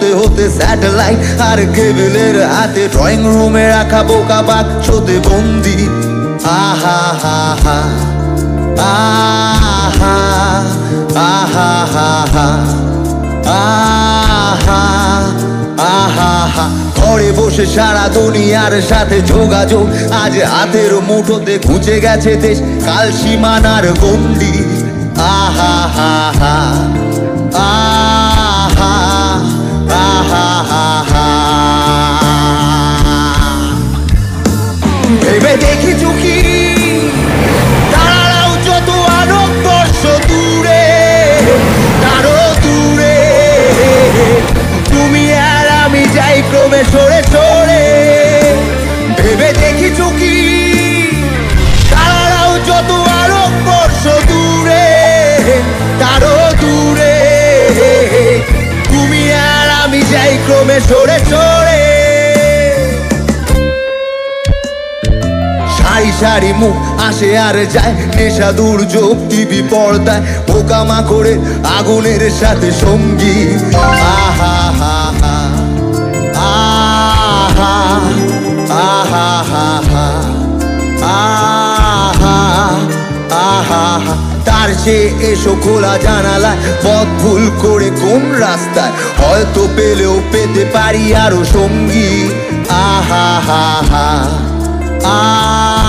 হতে হতে স্যাটেলাইট আর কেবলের হাতে ড্রয়িং রুমে রাখা বোকা বাক্সতে বন্দি। আহা হা হা আহা আহা হা হা আহা আহা হা। ঘরে বসে সারা দুনিয়ার সাথে যোগাযোগ, আজ হাতের মুঠোতে ঘুচে গেছে দেশ কাল সীমানার গন্ডি। আহা হা হা আহা আহা হা হা। ভেবে দেখি চুকি তারাও যত আলোকবর্ষ দূরে, তারও দূরে তুমি আর আমি যাই ক্রমে সরে সরে। ভেবে দেখি চুকি তারাও যত আলোকবর্ষ দূরে, তারও দূরে তুমি আর আমি যাই ক্রমে সরে সরে। সারি সারি মুখ আসে আর যায়, নেশা দুর্যোগ টিভি পর্দায় পোকামাকড়ের আগুনের সাথে সঙ্গী। আহা হা হা আহা আহা হা হা আহা আহা হা। তার চেয়ে এসো খোলা জানালায়, পথ ভুল করে কোন রাস্তায় হয়তো পেলেও পেতে পারি আরো সঙ্গী। আহা হা হা আহা